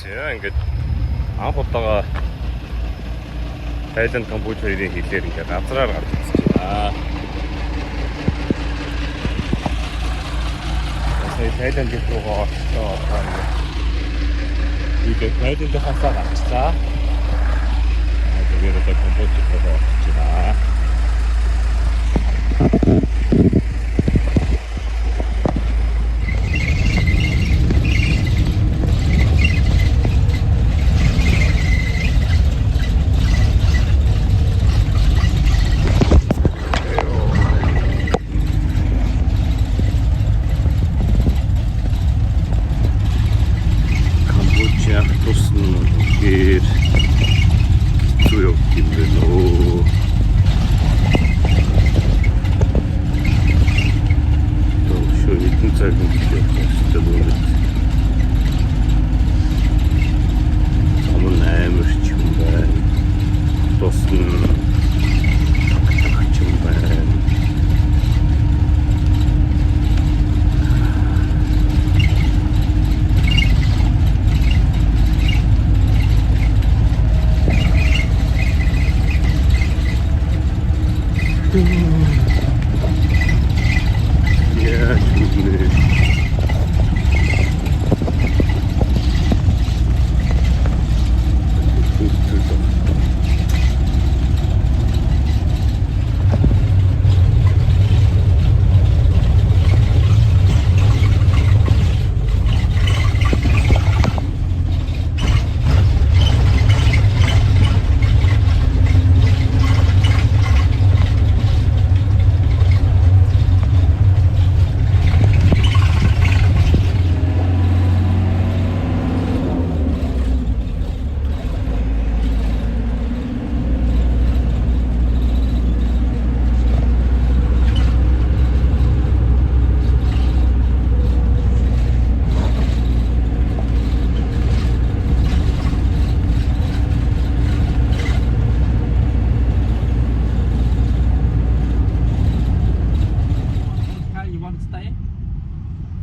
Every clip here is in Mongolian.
제가 ингээд анх удаага Тайланд, Камбож хоёрын хэлээр ингээд газраар гарч ирсэн байна. Сая Тайланд руугаа очсон ингээд Тайланд хасаа гарчлаа. Тэгээд одоо Камбож руугаа очиж байна.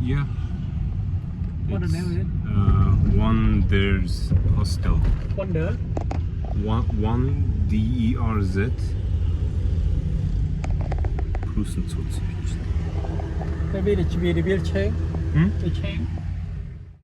Yeah. What the name is it? One there's hostel. Wonder. One DERZ. Cruisen Maybe it should be the wheelchair. Hmm? The chain.